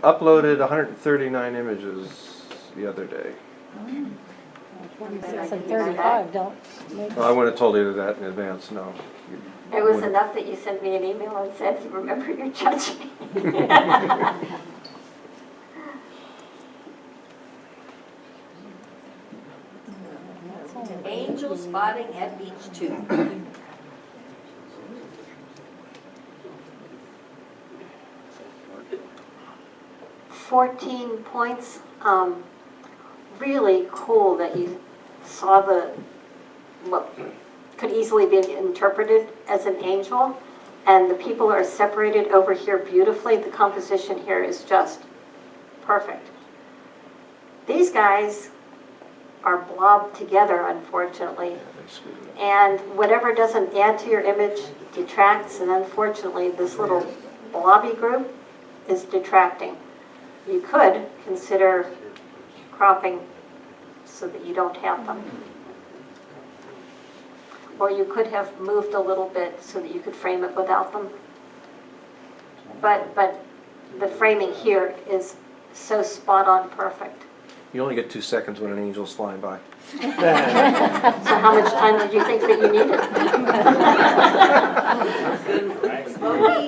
uploaded 139 images the other day. 46 and 35 don't make. Well, I wouldn't have told you that in advance, no. It was enough that you sent me an email and said, remember you're judging. Angel spotting at beach 2. 14 points. Really cool that you saw what could easily be interpreted as an angel, and the people are separated over here beautifully. The composition here is just perfect. These guys are blobbed together, unfortunately, and whatever doesn't add to your image detracts, and unfortunately this little blobby group is detracting. You could consider cropping so that you don't have them. Or you could have moved a little bit so that you could frame it without them. But the framing here is so spot on perfect. You only get 2 seconds when an angel's flying by. So how much time did you think that you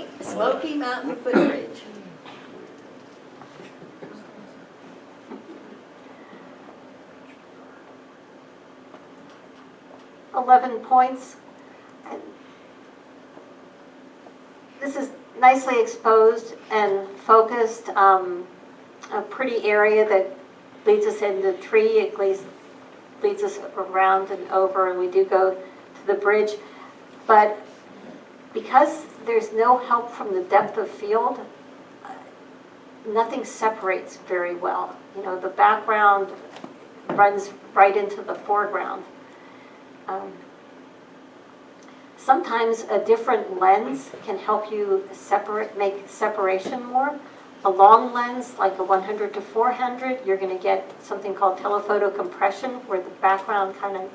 needed? Smoky Mountain Footbridge. 11 points. This is nicely exposed and focused. A pretty area that leads us into the tree. It leads us around and over, and we do go to the bridge. But because there's no help from the depth of field, nothing separates very well. You know, the background runs right into the foreground. Sometimes a different lens can help you make separation more. A long lens, like a 100 to 400, you're going to get something called telephoto compression, where the background you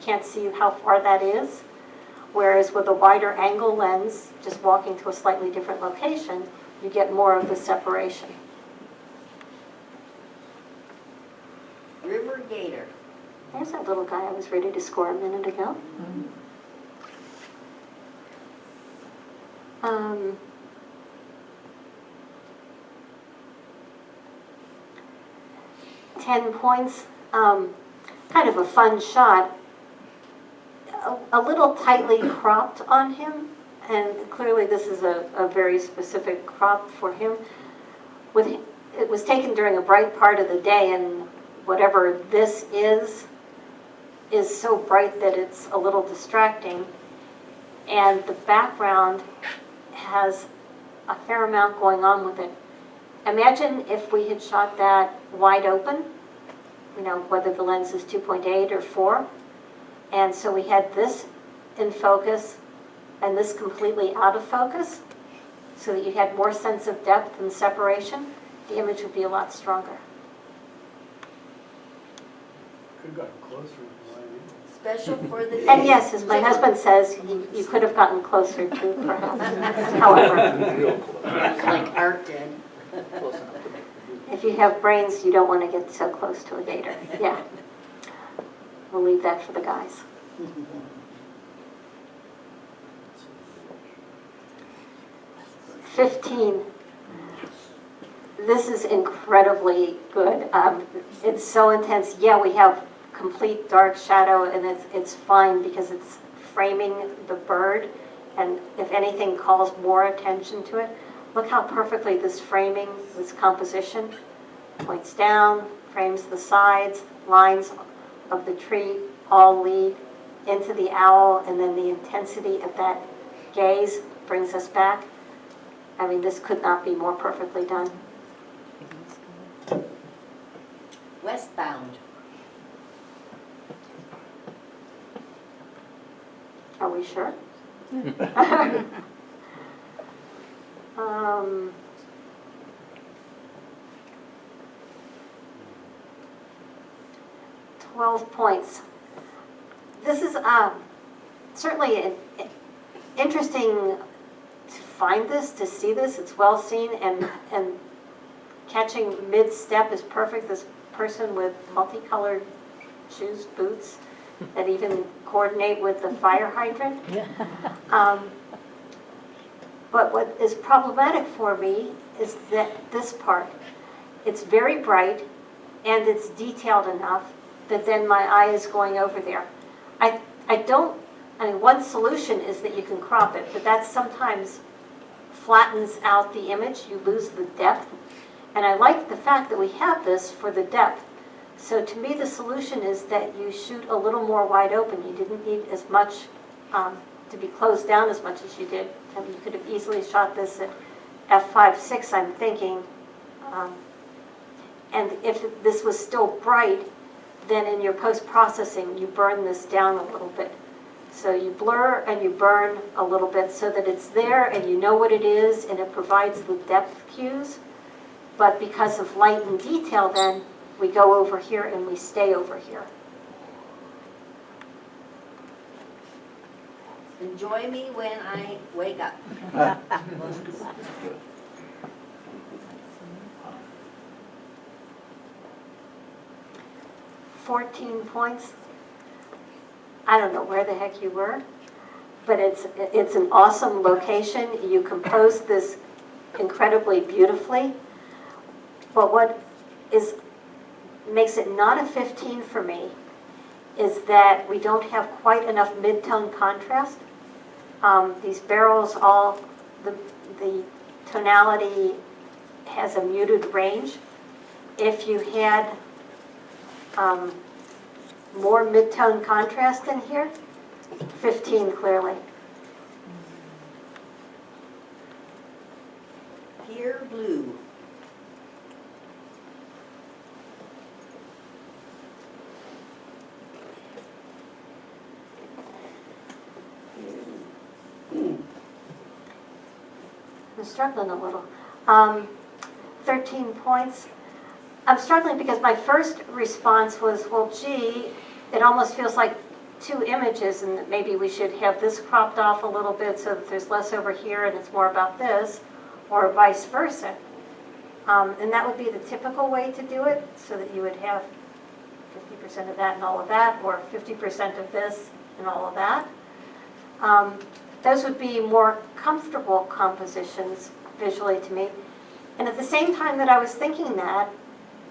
can't see how far that is. Whereas with a wider angle lens, just walking to a slightly different location, you get more of the separation. River Gator. There's that little guy I was ready to score a minute ago. 10 points. Kind of a fun shot. A little tightly cropped on him, and clearly this is a very specific crop for him. It was taken during a bright part of the day, and whatever this is so bright that it's a little distracting, and the background has a fair amount going on with it. Imagine if we had shot that wide open, you know, whether the lens is 2.8 or 4, and so we had this in focus and this completely out of focus, so that you had more sense of depth and separation, the image would be a lot stronger. Could have gotten closer. Special for the day. And yes, as my husband says, you could have gotten closer too, perhaps. However, Like Art did. if you have brains, you don't want to get so close to a gator. Yeah. We'll leave that for the guys. .15. This is incredibly good. It's so intense. Yeah, we have complete dark shadow, and it's fine because it's framing the bird, and if anything calls more attention to it. Look how perfectly this framing, this composition, points down, frames the sides, lines of the tree all lead into the owl, and then the intensity of that gaze brings us back. I mean, this could not be more perfectly done. Westbound. Are we sure? 12 points. This is certainly interesting to find this, to see this. It's well seen and catching mid-step is perfect. This person with multicolored shoes, boots, that even coordinate with the fire hydrant. But what is problematic for me is that this part, it's very bright and it's detailed enough that then my eye is going over there. I mean, one solution is that you can crop it, but that sometimes flattens out the image. You lose the depth. And I like the fact that we have this for the depth. So to me, the solution is that you shoot a little more wide open. You didn't need as much to be closed down as much as you did. I mean, you could have easily shot this at f5.6, I'm thinking. And if this was still bright, then in your post-processing, you burn this down a little bit. So you blur and you burn a little bit so that it's there and you know what it is and it provides the depth cues. But because of light and detail, then we go over here and we stay over here. Enjoy me when I wake up. 14 points. I don't know where the heck you were, but it's an awesome location. You composed this incredibly beautifully. But what makes it not a 15 for me is that we don't have quite enough mid-tone contrast. These barrels, all the tonality has a muted range. If you had more mid-tone contrast in here, 15 clearly. Pure blue. I'm struggling a little. 13 points. I'm struggling because my first response was, well, gee, it almost feels like two images and that maybe we should have this cropped off a little bit so that there's less over here and it's more about this, or vice versa. And that would be the typical way to do it, so that you would have 50% of that and all of that, or 50% of this and all of that. Those would be more comfortable compositions visually to me. And at the same time that I was thinking that,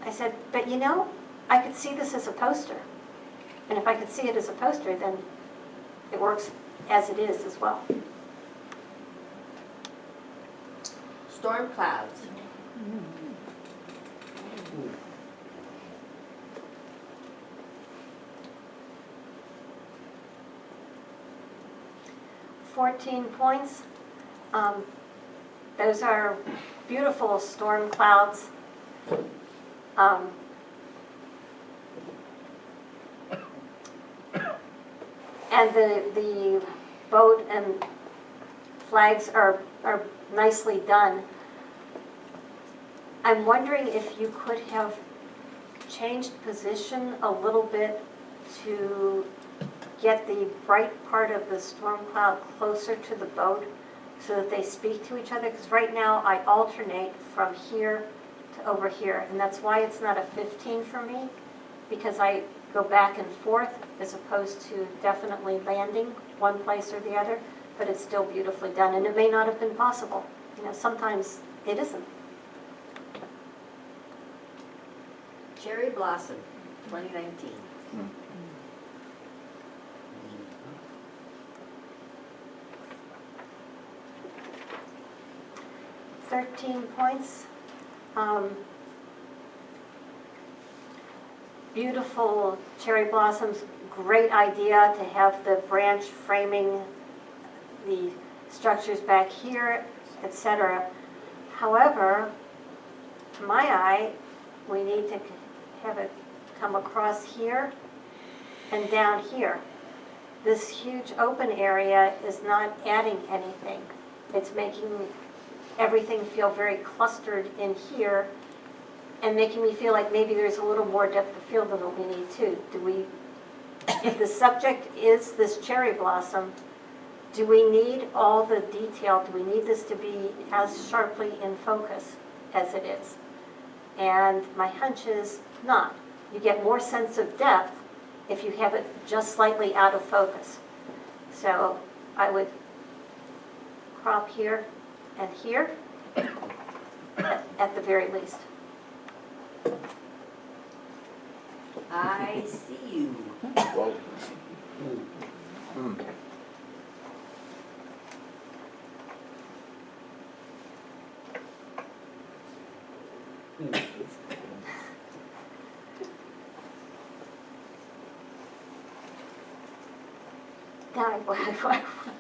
I said, but you know, I could see this as a poster. And if I could see it as a poster, then it works as it is as well. Storm clouds. Ooh. 14 points. Those are beautiful storm clouds. And the boat and flags are nicely done. I'm wondering if you could have changed position a little bit to get the bright part of the storm cloud closer to the boat so that they speak to each other, because right now I alternate from here to over here, and that's why it's not a 15 for me, because I go back and forth as opposed to definitely landing one place or the other, but it's still beautifully done, and it may not have been possible. You know, sometimes it isn't. Cherry Blossom, 2019. 13 points. Beautiful cherry blossoms. Great idea to have the branch framing the structures back here, etc. However, to my eye, we need to have it come across here and down here. This huge open area is not adding anything. It's making everything feel very clustered in here and making me feel like maybe there's a little more depth of field than what we need too. If the subject is this cherry blossom, do we need all the detail? Do we need this to be as sharply in focus as it is? and my hunch is not. You get more sense of depth if you have it just slightly out of focus. So I would crop here and here at the very least. I see you. Whoa.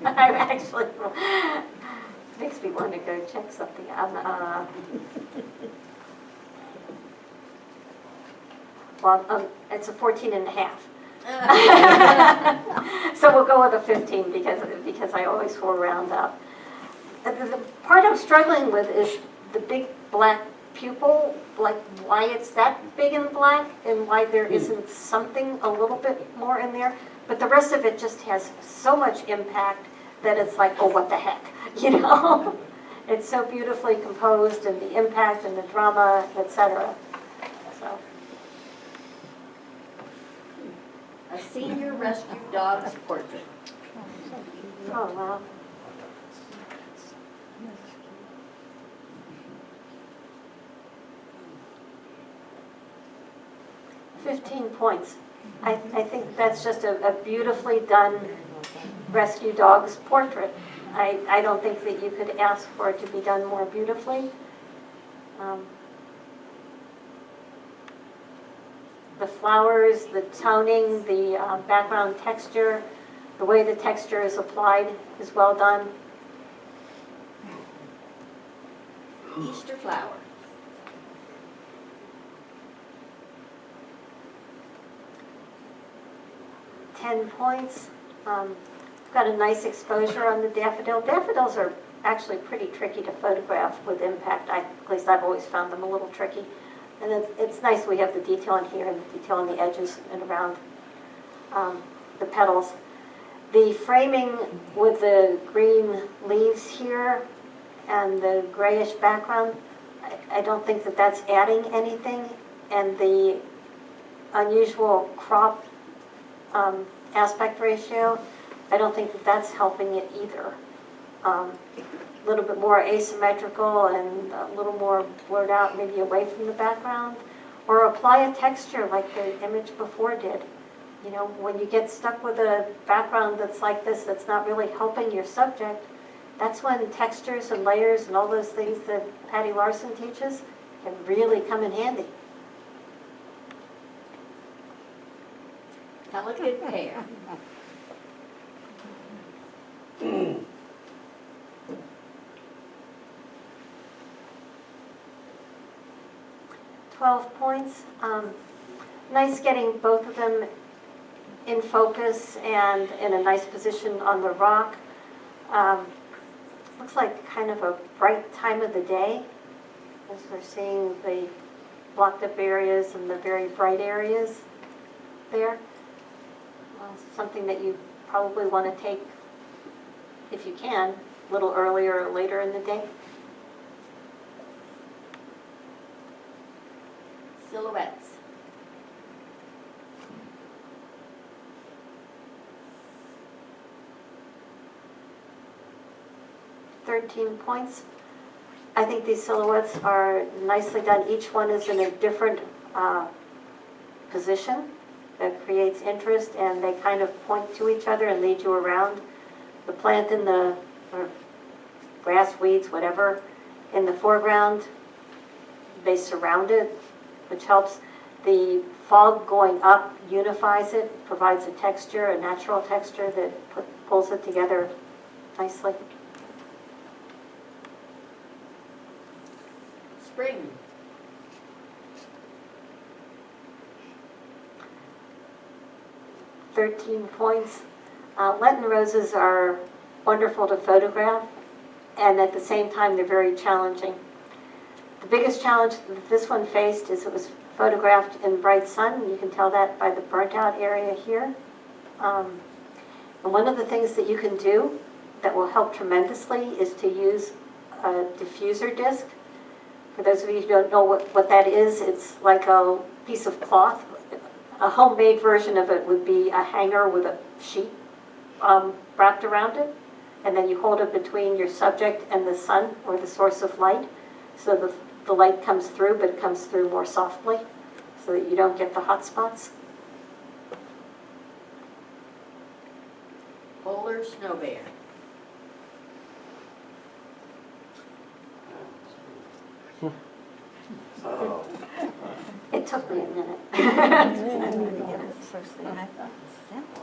Now I actually, makes me want to go check something out. Well, it's a 14 and a half. So we'll go with a 15 because I always will round up. The part I'm struggling with is the big black pupil, like why it's that big and black and why there isn't something a little bit more in there. But the rest of it just has so much impact that it's like, oh, what the heck, you know? It's so beautifully composed, and the impact and the drama, etc. So. A senior rescue dog's portrait. Oh, wow. $15 points. I think that's just a beautifully done rescue dog's portrait. I don't think that you could ask for it to be done more beautifully. The flowers, the toning, the background texture, the way the texture is applied is well done. Easter flower. $10 points. Got a nice exposure on the daffodil. Daffodils are actually pretty tricky to photograph with impact. At least I've always found them a little tricky. And it's nice we have the detail in here and the detail on the edges and around the petals. The framing with the green leaves here and the grayish background, I don't think that that's adding anything. And the unusual crop aspect ratio, I don't think that that's helping it either. A little bit more asymmetrical and a little more blurred out, maybe away from the background, or apply a texture like the image before did. You know, when you get stuck with a background that's like this, that's not really helping your subject, that's when textures and layers and all those things that Patty Larson teaches can really come in handy. Delicate pear. $12 points. Nice getting both of them in focus and in a nice position on the rock. Looks like kind of a bright time of the day as we're seeing the blocked up areas and the very bright areas there. Something that you probably want to take, if you can, a little earlier or later in the day. Silhouettes. $13 points. I think these silhouettes are nicely done. Each one is in a different position that creates interest, and they kind of point to each other and lead you around. The plant in the, or grass, weeds, whatever, in the foreground, they surround it, which helps. The fog going up unifies it, provides a texture, a natural texture that pulls it together nicely. Spring. $13 points. Lenten roses are wonderful to photograph, and at the same time, they're very challenging. The biggest challenge that this one faced is it was photographed in bright sun. You can tell that by the burnt out area here. And one of the things that you can do that will help tremendously is to use a diffuser disc. For those of you who don't know what that is, it's like a piece of cloth. A homemade version of it would be a hanger with a sheet wrapped around it, and then you hold it between your subject and the sun or the source of light, so the light comes through, but it comes through more softly, so that you don't get the hot spots. Polar snow bear. Oh. It took me a minute. First thing I thought was simple.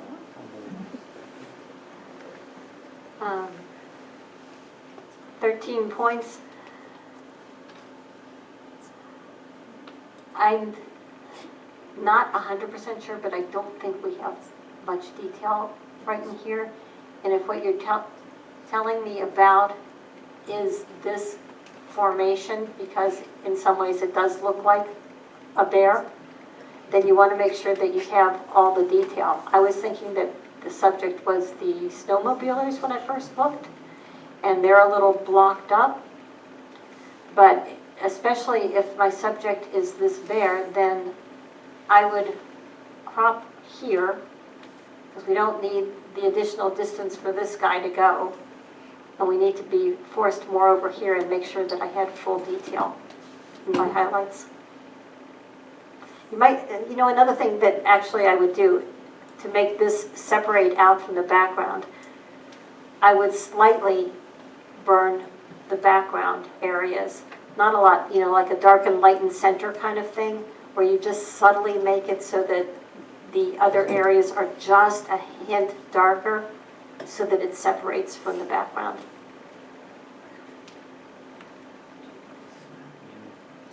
13 points. I'm not 100% sure, but I don't think we have much detail right in here. And if what you're telling me about is this formation, because in some ways it does look like a bear, then you want to make sure that you have all the detail. I was thinking that the subject was the snowmobilers when I first looked, and they're a little blocked up. But especially if my subject is this bear, then I would crop here, because we don't need the additional distance for this guy to go. And we need to be forced more over here and make sure that I had full detail in my highlights. You might, another thing that actually I would do to make this separate out from the background, I would slightly burn the background areas. Not a lot, like a dark and light and center kind of thing, where you just subtly make it so that the other areas are just a hint darker, so that it separates from the background.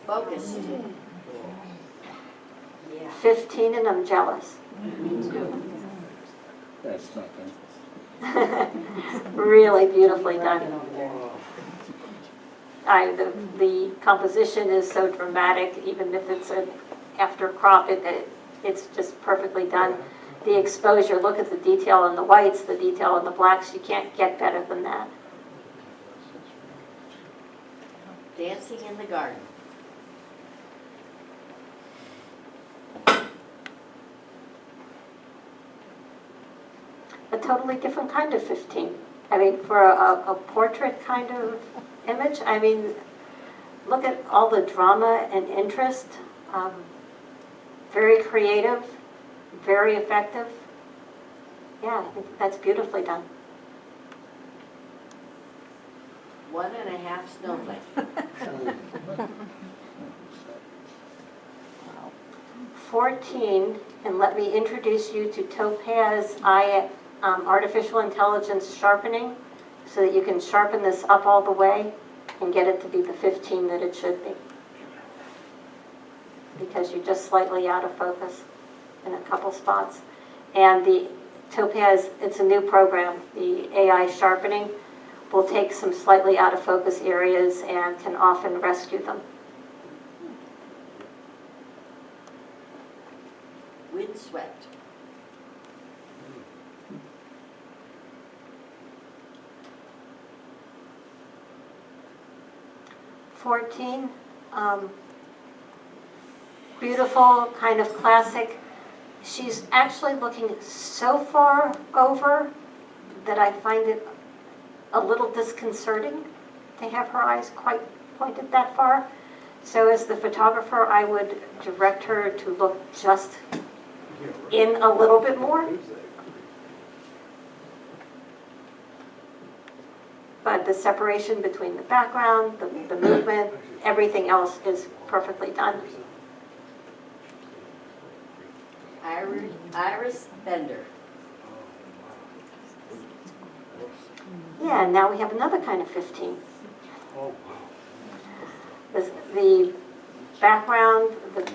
Focused. Yeah. 15, and I'm jealous. That's nothing. Really beautifully done. The composition is so dramatic, even if it's an after crop, it's just perfectly done. The exposure, look at the detail on the whites, the detail on the blacks, you can't get better than that. Dancing in the garden. A totally different kind of 15. I mean, for a portrait kind of image, I mean, look at all the drama and interest. Very creative, very effective. Yeah, I think that's beautifully done. 1.5 snowflake. 14, and let me introduce you to Topaz Artificial Intelligence Sharpening, so that you can sharpen this up all the way and get it to be the 15 that it should be. Because you're just slightly out of focus in a couple spots. And the Topaz, it's a new program, the AI sharpening will take some slightly out of focus areas and can often rescue them. Windswept. Beautiful, kind of classic. She's actually looking so far over that I find it a little disconcerting to have her eyes quite pointed that far. So as the photographer, I would direct her to look just in a little bit more. But the separation between the background, the movement, everything else is perfectly done. Iris Bender. Yeah, and now we have another kind of 15. The background, the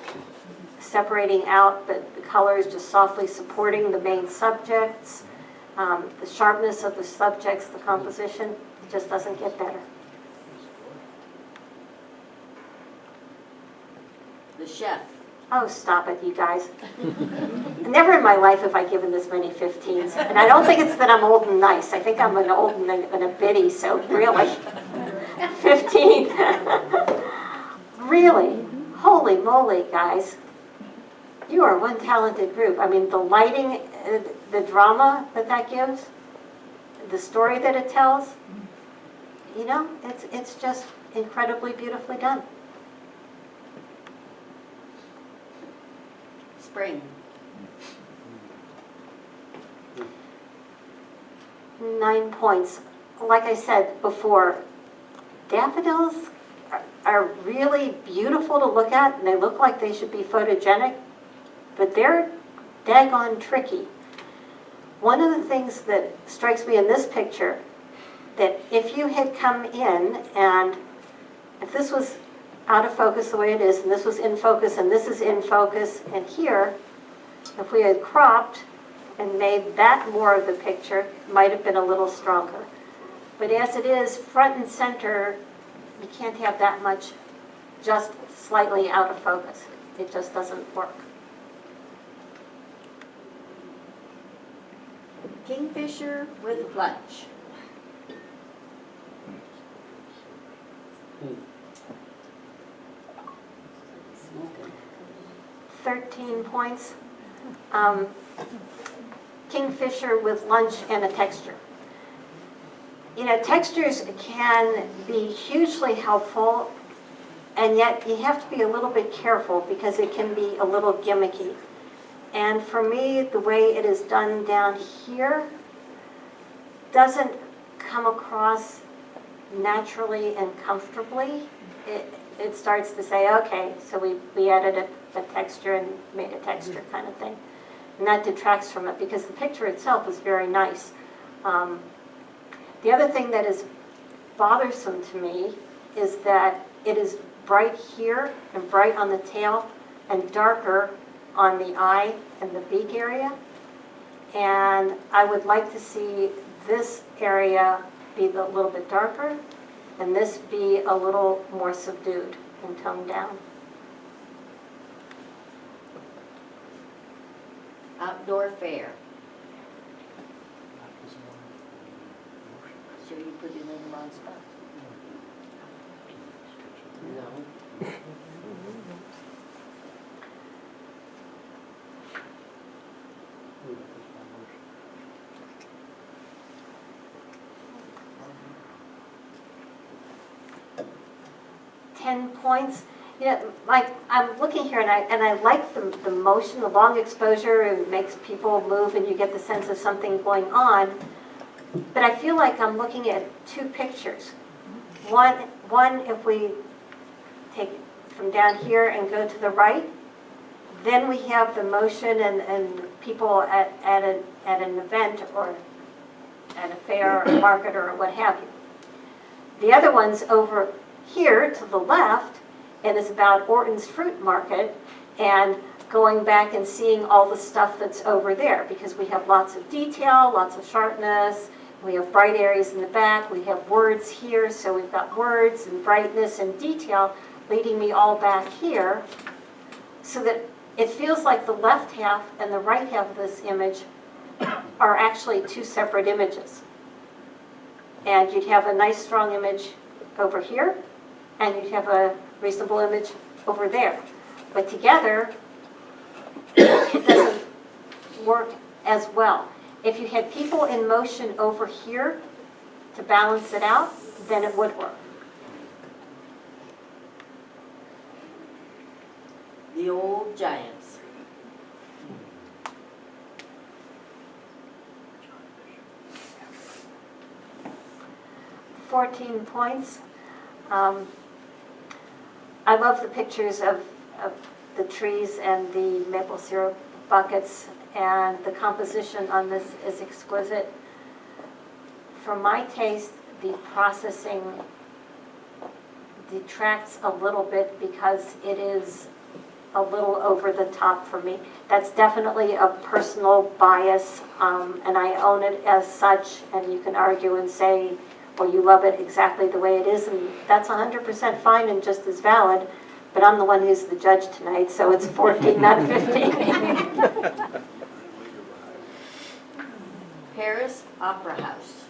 separating out, but the colors just softly supporting the main subjects, the sharpness of the subjects, the composition, it just doesn't get better. The chef. Oh, stop it, you guys. Never in my life have I given this many 15s. And I don't think it's that I'm old and nice. I think I'm an old and a biddy, so really, 15. Really? Holy moly, guys. You are one talented group. I mean, the lighting, the drama that gives, the story that it tells, you know, it's just incredibly beautifully done. Spring. 9 points. Like I said before, daffodils are really beautiful to look at, and they look like they should be photogenic, but they're daggone tricky. One of the things that strikes me in this picture, that if you had come in and if this was out of focus the way it is, and this was in focus, and this is in focus, and here, if we had cropped and made that more of the picture, it might have been a little stronger. But as it is, front and center, you can't have that much just slightly out of focus. It just doesn't work. Kingfisher with lunch. Hmm. 13 points. Kingfisher with lunch and a texture. You know, textures can be hugely helpful, and yet you have to be a little bit careful because it can be a little gimmicky. And for me, the way it is done down here doesn't come across naturally and comfortably. It starts to say, okay, so we added a texture and made a texture kind of thing. And that detracts from it because the picture itself is very nice. The other thing that is bothersome to me is that it is bright here and bright on the tail and darker on the eye and the beak area. And I would like to see this area be a little bit darker and this be a little more subdued and toned down. Outdoor fair. Sure you put it in the wrong spot? No. 10 points. You know, like I'm looking here and I like the motion, the long exposure. It makes people move and you get the sense of something going on. But I feel like I'm looking at two pictures. One if we take from down here and go to the right, then we have the motion and people at an event or at a fair or a market or what have you. The other one's over here to the left, and it's about Orton's Fruit Market and going back and seeing all the stuff that's over there because we have lots of detail, lots of sharpness, we have bright areas in the back, we have words here, so we've got words and brightness and detail leading me all back here so that it feels like the left half and the right half of this image are actually two separate images. And you'd have a nice strong image over here, and you'd have a reasonable image over there. But together, it doesn't work as well. If you had people in motion over here to balance it out, then it would work. The Old Giants. $14 points. I love the pictures of the trees and the maple syrup buckets, and the composition on this is exquisite. For my taste, the processing detracts a little bit because it is a little over the top for me. That's definitely a personal bias, and I own it as such, and you can argue and say, well, you love it exactly the way it is, and that's 100% fine and just as valid, but I'm the one who's the judge tonight, so it's 14, not 15. Paris Opera House.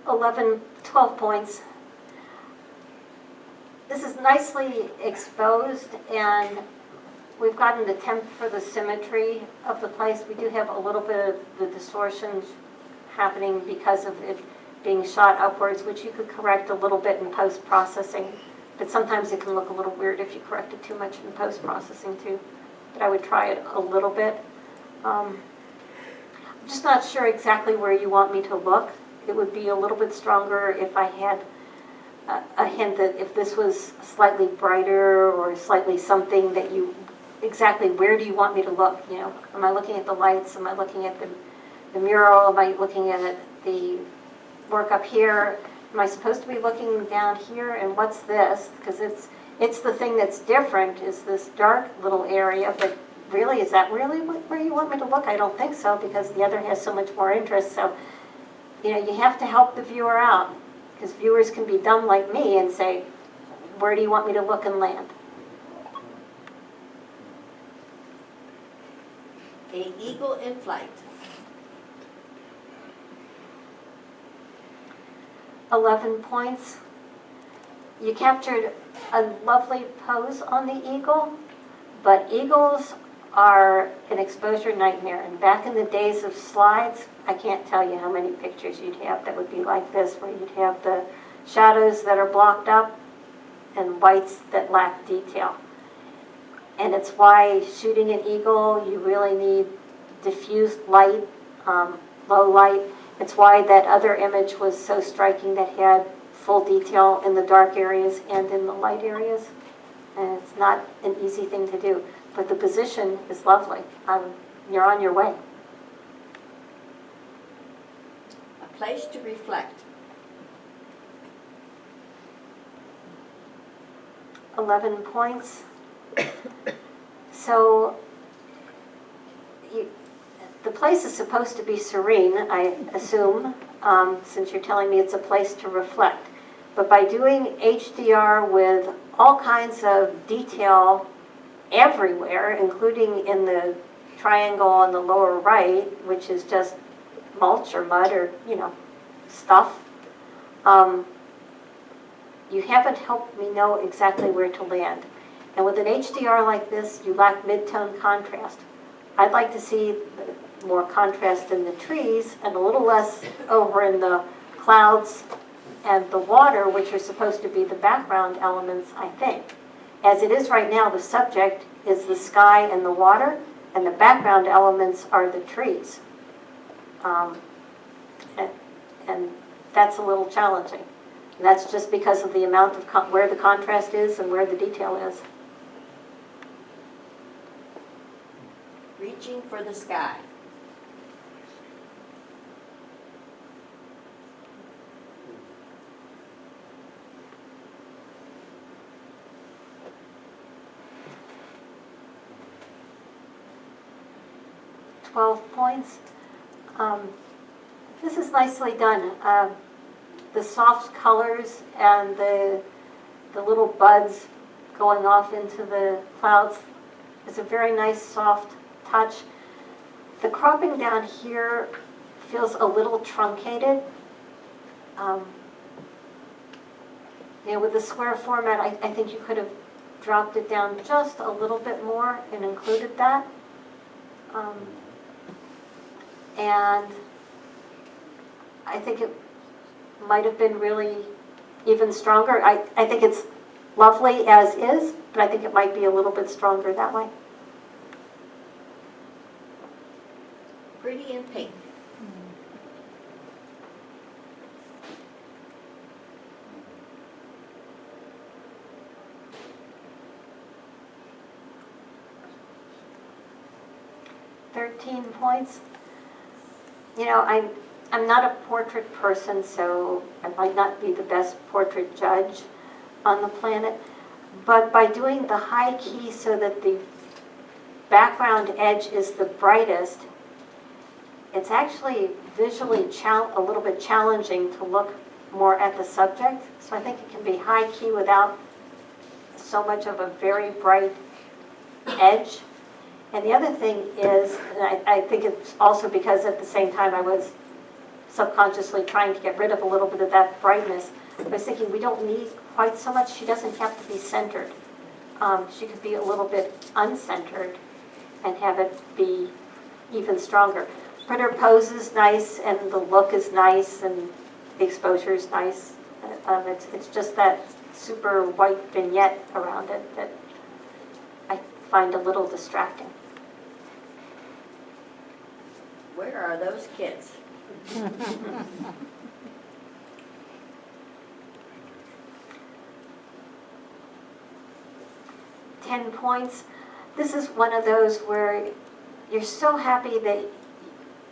12 points. This is nicely exposed, and we've got an attempt for the symmetry of the place. We do have a little bit of the distortion happening because of it being shot upwards, which you could correct a little bit in post-processing. But sometimes it can look a little weird if you correct it too much in post-processing too. But I would try it a little bit. I'm just not sure exactly where you want me to look. It would be a little bit stronger if I had a hint that if this was slightly brighter or slightly something that you, exactly where do you want me to look? You know, am I looking at the lights? Am I looking at the mural? Am I looking at the work up here? Am I supposed to be looking down here? And what's this? Because it's the thing that's different is this dark little area, but really, is that really where you want me to look? I don't think so, because the other has so much more interest. So, you know, you have to help the viewer out, because viewers can be dumb like me and say, where do you want me to look and land? A eagle in flight. 11 points. You captured a lovely pose on the eagle, but eagles are an exposure nightmare. And back in the days of slides, I can't tell you how many pictures you'd have that would be like this, where you'd have the shadows that are blocked up and whites that lack detail. And it's why shooting an eagle, you really need diffused light, low light. It's why that other image was so striking that had full detail in the dark areas and in the light areas. And it's not an easy thing to do. But the position is lovely. You're on your way. A place to reflect. 11 points. So the place is supposed to be serene, I assume, since you're telling me it's a place to reflect. But by doing HDR with all kinds of detail everywhere, including in the triangle on the lower right, which is just mulch or mud or, you know, stuff, you haven't helped me know exactly where to land. And with an HDR like this, you lack mid-tone contrast. I'd like to see more contrast in the trees and a little less over in the clouds and the water, which are supposed to be the background elements, I think. As it is right now, the subject is the sky and the water, and the background elements are the trees. And that's a little challenging. And that's just because of the amount of where the contrast is and where the detail is. Reaching for the sky. Points. This is nicely done. The soft colors and the little buds going off into the clouds is a very nice soft touch. The cropping down here feels a little truncated. You know, with the square format, I think you could have dropped it down just a little bit more and included that. And I think it might have been really even stronger. I think it's lovely as is, but I think it might be a little bit stronger that way. Pretty in pink. Points. You know, I'm not a portrait person, so I might not be the best portrait judge on the planet. But by doing the high key so that the background edge is the brightest, it's actually visually a little bit challenging to look more at the subject. So I think it can be high key without so much of a very bright edge. And the other thing is, and I think it's also because at the same time I was subconsciously trying to get rid of a little bit of that brightness. I was thinking we don't need quite so much. She doesn't have to be centered. She could be a little bit uncentered and have it be even stronger. But her pose is nice, and the look is nice, and the exposure is nice. It's just that super white vignette around it that I find a little distracting. Where are those kids? 10 points. This is one of those where you're so happy that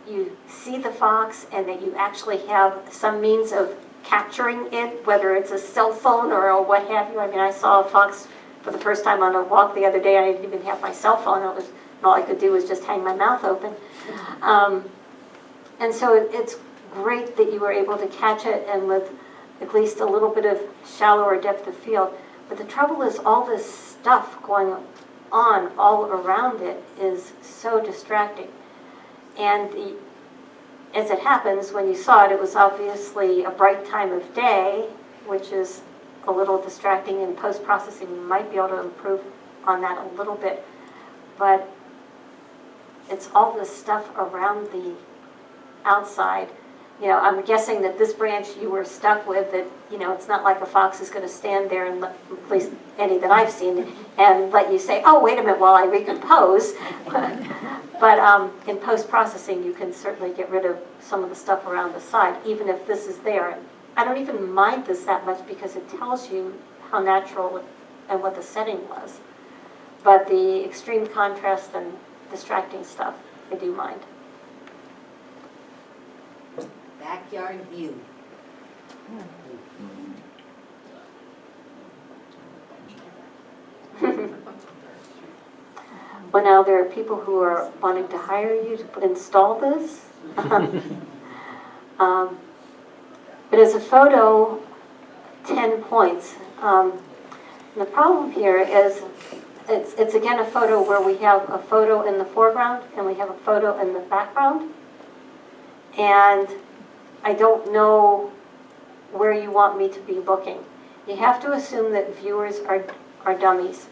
you see the fox and that you actually have some means of capturing it, whether it's a cell phone or a what have you. I mean, I saw a fox for the first time on a walk the other day. I didn't even have my cell phone. All I could do was just hang my mouth open. And so it's great that you were able to catch it, and with at least a little bit of shallower depth of field. But the trouble is all this stuff going on all around it is so distracting. And as it happens, when you saw it, it was obviously a bright time of day, which is a little distracting. In post-processing, you might be able to improve on that a little bit. But it's all this stuff around the outside. You know, I'm guessing that this branch you were stuck with, that, you know, it's not like a fox is going to stand there, and at least any that I've seen, and let you say, oh, wait a minute while I recompose. But in post-processing, you can certainly get rid of some of the stuff around the side, even if this is there. I don't even mind this that much because it tells you how natural and what the setting was. But the extreme contrast and distracting stuff, I do mind. Backyard view. Well, now there are people who are wanting to hire you to install this. But as a photo, 10 points. The problem here is it's again a photo where we have a photo in the foreground and we have a photo in the background. And I don't know where you want me to be looking. You have to assume that viewers are dummies.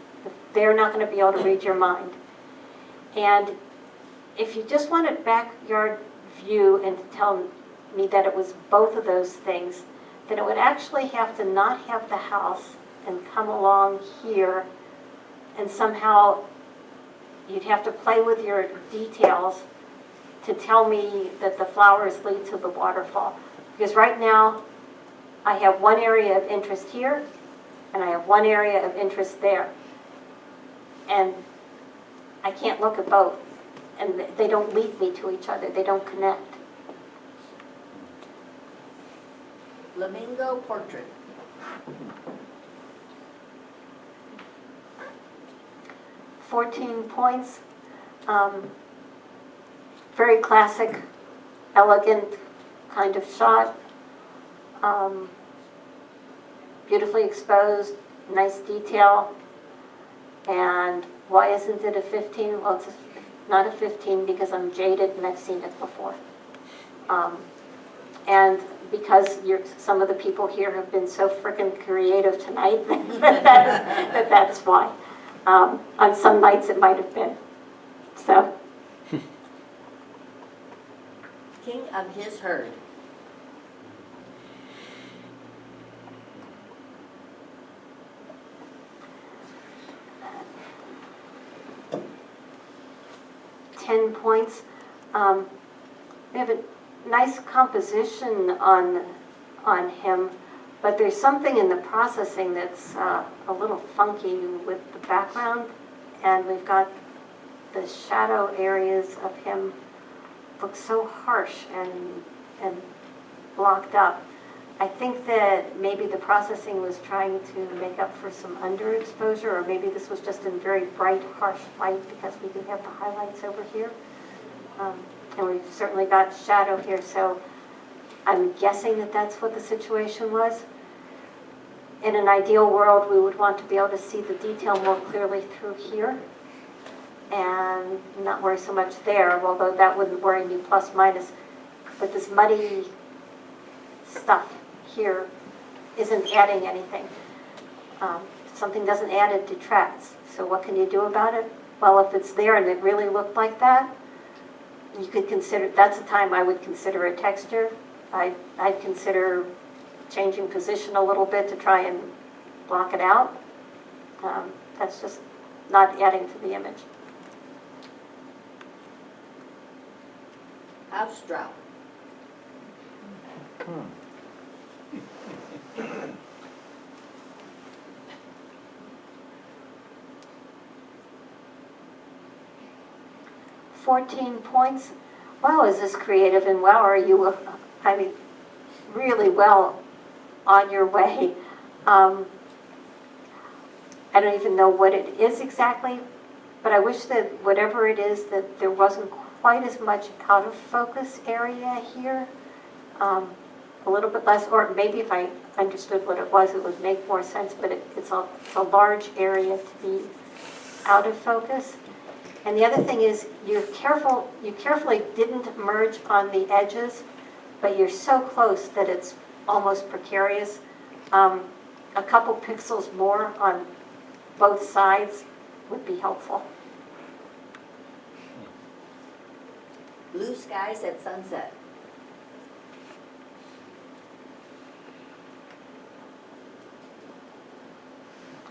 They're not going to be able to read your mind. And if you just want a backyard view and to tell me that it was both of those things, then it would actually have to not have the house and come along here, and somehow you'd have to play with your details to tell me that the flowers lead to the waterfall. Because right now, I have one area of interest here, and I have one area of interest there. And I can't look at both. And they don't lead me to each other. They don't connect. Flamingo portrait. 14 points. Very classic, elegant kind of shot. Beautifully exposed, nice detail. And why isn't it a 15? Well, it's not a 15 because I'm jaded and I've seen it before. And because some of the people here have been so frickin' creative tonight that's why. On some nights it might have been. So. King of his herd. $10 points. We have a nice composition on him, but there's something in the processing that's a little funky with the background, and we've got the shadow areas of him look so harsh and blocked up. I think that maybe the processing was trying to make up for some underexposure, or maybe this was just in very bright, harsh light because we do have the highlights over here. And we've certainly got shadow here, so I'm guessing that that's what the situation was. In an ideal world, we would want to be able to see the detail more clearly through here and not worry so much there, although that wouldn't worry me plus minus. But this muddy stuff here isn't adding anything. If something doesn't add, it detracts. So what can you do about it? Well, if it's there and it really looked like that, you could consider, that's a time I would consider a texture. I'd consider changing position a little bit to try and block it out. That's just not adding to the image. House drought. Hmm. 14 points. Wow, is this creative, and wow, are you, I mean, really well on your way. I don't even know what it is exactly, but I wish that whatever it is, that there wasn't quite as much out of focus area here. A little bit less, or maybe if I understood what it was, it would make more sense, but it's a large area to be out of focus. And the other thing is, you carefully didn't merge on the edges, but you're so close that it's almost precarious. A couple pixels more on both sides would be helpful. Blue skies at sunset.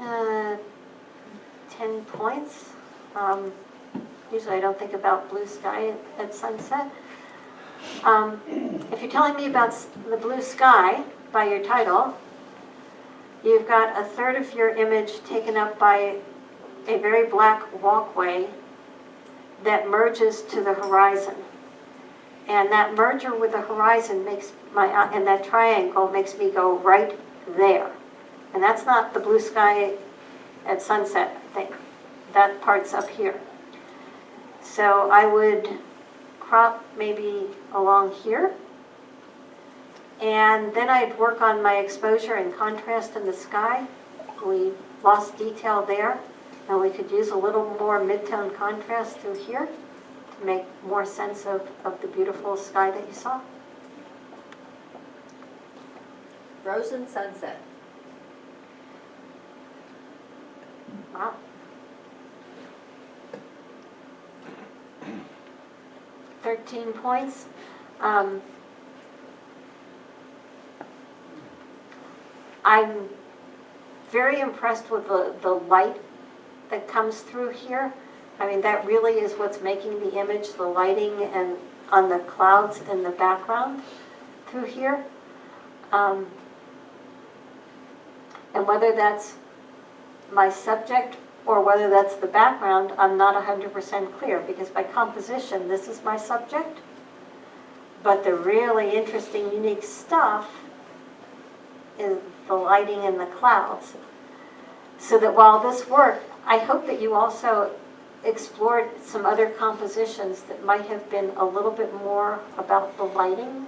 Uh, 10 points. Usually I don't think about blue sky at sunset. If you're telling me about the blue sky by your title, you've got a third of your image taken up by a very black walkway that merges to the horizon. And that merger with the horizon makes and that triangle makes me go right there. And that's not the blue sky at sunset, I think. That part's up here. So I would crop maybe along here. And then I'd work on my exposure and contrast in the sky. We lost detail there. And we could use a little more mid-tone contrast through here to make more sense of the beautiful sky that you saw. Frozen sunset. Wow. $13 points. I'm very impressed with the light that comes through here. I mean, that really is what's making the image, the lighting and on the clouds in the background through here. And whether that's my subject or whether that's the background, I'm not 100% clear, because by composition, this is my subject. But the really interesting, unique stuff is the lighting in the clouds. So that while this worked, I hope that you also explored some other compositions that might have been a little bit more about the lighting,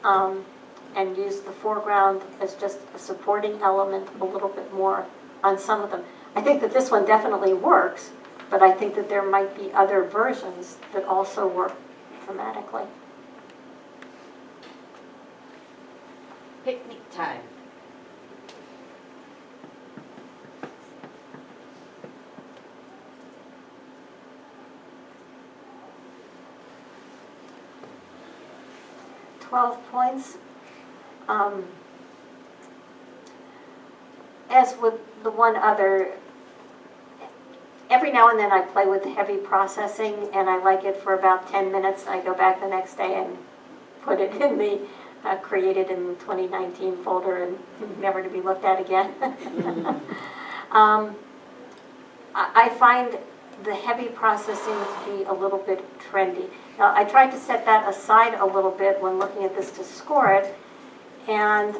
and used the foreground as just a supporting element a little bit more on some of them. I think that this one definitely works, but I think that there might be other versions that also work dramatically. Picnic time. $12 points. As with the one other, every now and then I play with heavy processing, and I like it for about 10 minutes. I go back the next day and put it in the created in 2019 folder and never to be looked at again. I find the heavy processing to be a little bit trendy. Now, I tried to set that aside a little bit when looking at this to score it, and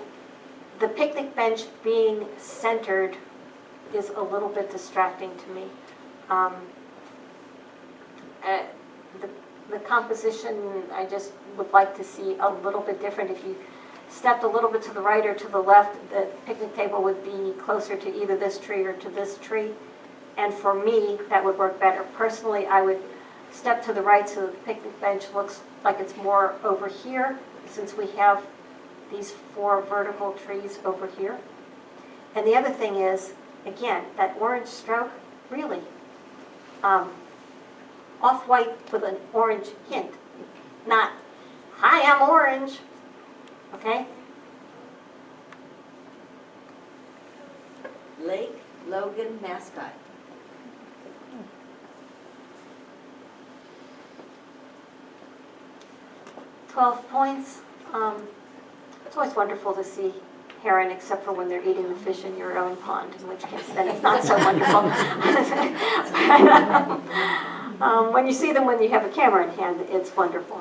the picnic bench being centered is a little bit distracting to me. The composition, I just would like to see a little bit different. If you stepped a little bit to the right or to the left, the picnic table would be closer to either this tree or to this tree. And for me, that would work better. Personally, I would step to the right so that the picnic bench looks like it's more over here, since we have these 4 vertical trees over here. And the other thing is, again, that orange stroke, really, off-white with an orange hint, not, hi, I'm orange, okay? Lake Logan mascot. $12 points. It's always wonderful to see heron, except for when they're eating the fish in your own pond, in which case then it's not so wonderful. When you see them when you have a camera in hand, it's wonderful.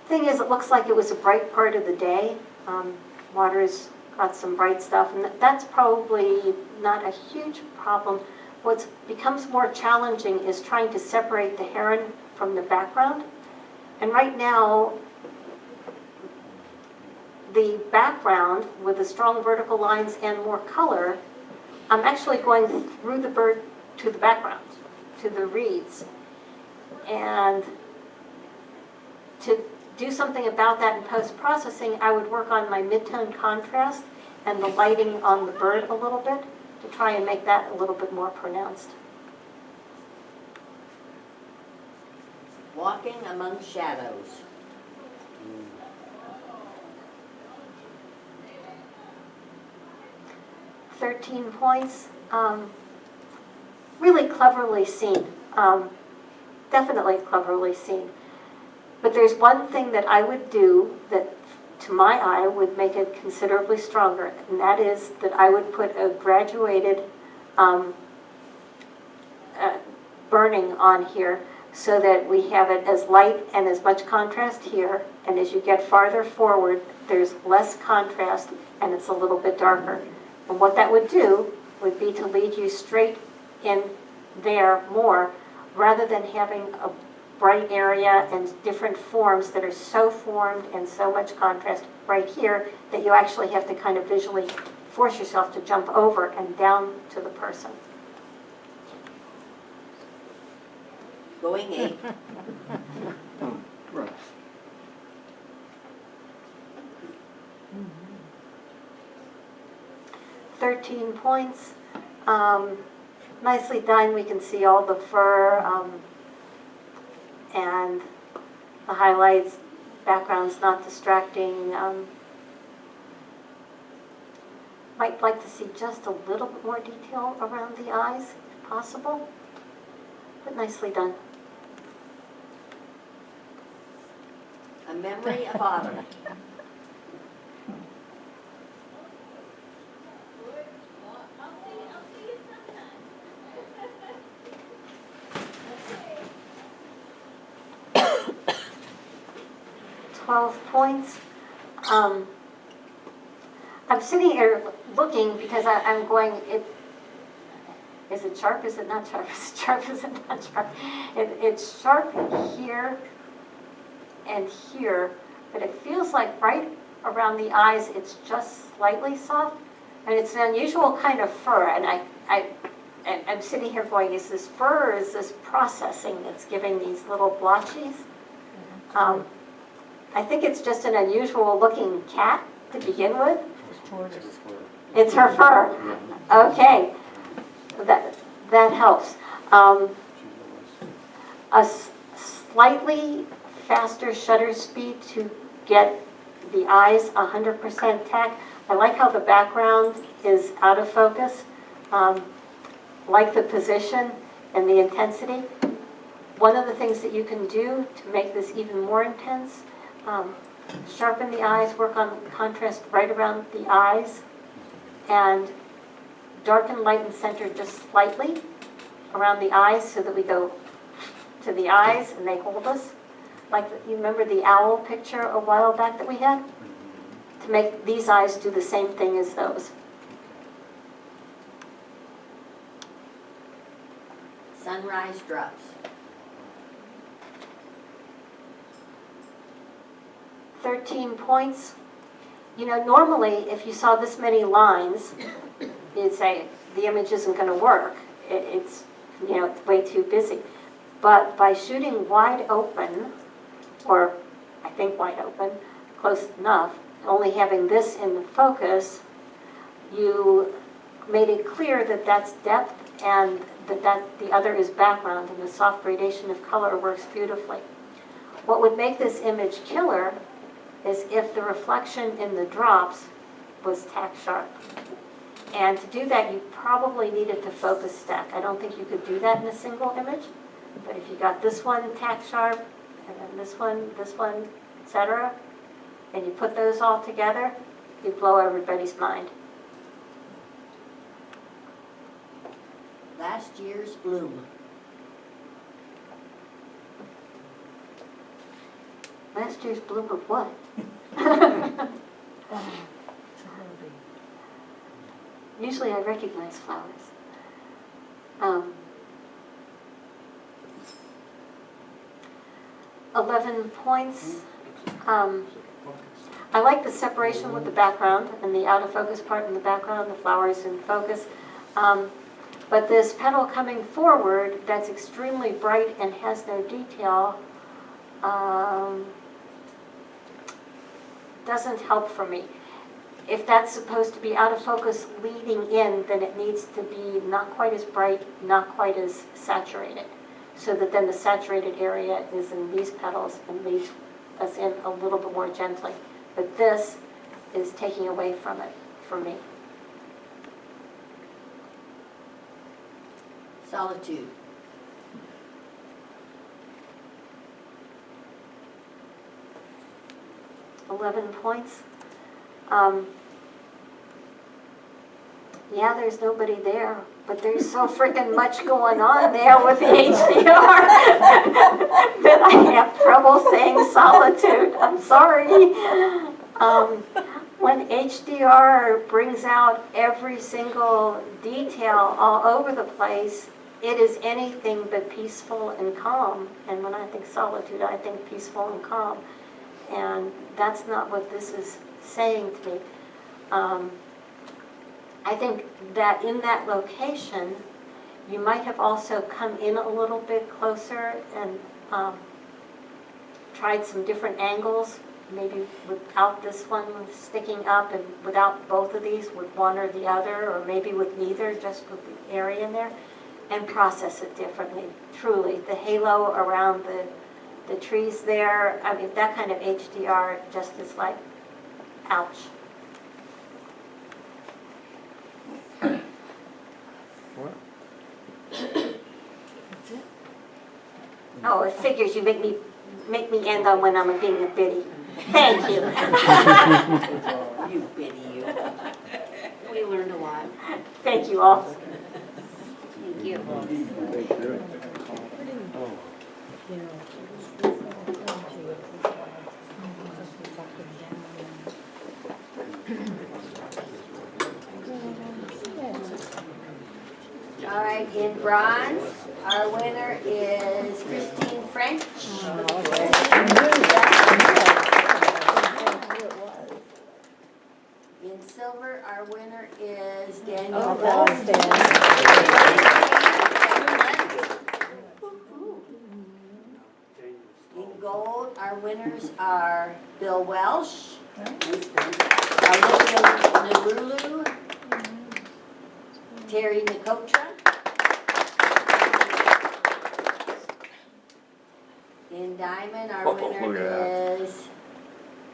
Thing is, it looks like it was a bright part of the day. Water's got some bright stuff, and that's probably not a huge problem. What becomes more challenging is trying to separate the heron from the background. And right now, the background with the strong vertical lines and more color, I'm actually going through the bird to the background, to the reeds. And to do something about that in post-processing, I would work on my mid-tone contrast and the lighting on the bird a little bit to try and make that a little bit more pronounced. Walking among shadows. 13 points. Really cleverly seen. Definitely cleverly seen. But there's one thing that I would do that, to my eye, would make it considerably stronger, and that is that I would put a graduated burning on here so that we have it as light and as much contrast here, and as you get farther forward, there's less contrast and it's a little bit darker. And what that would do would be to lead you straight in there more, rather than having a bright area and different forms that are so formed and so much contrast right here that you actually have to kind of visually force yourself to jump over and down to the person. Going 8. Right. $13 points. Nicely done. We can see all the fur and the highlights. Background's not distracting. Might like to see just a little bit more detail around the eyes, if possible. But nicely done. A memory of Otter. $12 points. I'm sitting here looking because I'm going, is it sharp? Is it not sharp? Is it sharp? Is it not sharp? It's sharp here and here, but it feels like right around the eyes it's just slightly soft, and it's an unusual kind of fur, and I'm sitting here going, is this fur or is this processing that's giving these little blotches? I think it's just an unusual looking cat to begin with. It's her fur. Okay, that helps. A slightly faster shutter speed to get the eyes 100% tack. I like how the background is out of focus. Like the position and the intensity. One of the things that you can do to make this even more intense, sharpen the eyes, work on contrast right around the eyes, and darken light and center just slightly around the eyes so that we go to the eyes and they hold us. Like, you remember the owl picture a while back that we had? To make these eyes do the same thing as those. Sunrise drops. 13 points. You know, normally if you saw this many lines, you'd say the image isn't going to work. It's, you know, it's way too busy. But by shooting wide open, or I think wide open, close enough, only having this in the focus, you made it clear that that's depth and that the other is background, and the soft gradation of color works beautifully. What would make this image killer is if the reflection in the drops was tack sharp. And to do that, you probably needed to focus stack. I don't think you could do that in a single image, but if you got this one tack sharp, and then this one, etc., and you put those all together, you blow everybody's mind. Last year's bloom. Last year's bloom of what? Usually I recognize flowers. 11 points. I like the separation with the background and the out of focus part in the background, the flowers in focus. But this petal coming forward that's extremely bright and has no detail doesn't help for me. If that's supposed to be out of focus leading in, then it needs to be not quite as bright, not quite as saturated, so that then the saturated area is in these petals and leads us in a little bit more gently. But this is taking away from it for me. Solitude. $11 points. Yeah, there's nobody there, but there's so freaking much going on there with the HDR that I have trouble saying solitude. I'm sorry. When HDR brings out every single detail all over the place, it is anything but peaceful and calm. And when I think solitude, I think peaceful and calm. And that's not what this is saying to me. I think that in that location, you might have also come in a little bit closer and tried some different angles, maybe without this one sticking up and without both of these, with one or the other, or maybe with neither, just with the area in there, and process it differently, truly. The halo around the trees there, I mean, that kind of HDR just is like, ouch. What? Oh, it figures you make me end on when I'm being a biddy. Thank you. You biddy, you. We learned a lot. Thank you all. Thank you. All right, in bronze, our winner is Christine French. In silver, our winner is Daniel Oh, that was In gold, our winners are Bill Welsh, Olivia Narulu, Terry Nicotra. In diamond, our Look winner at that. is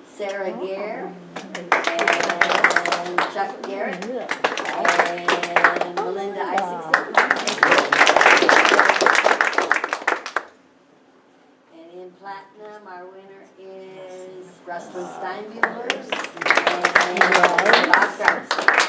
Sarah Gare and Chuck Garrett and Melinda Isaacson. And in platinum, our winner is Rustlin Steinbuehler and Bob Garrison.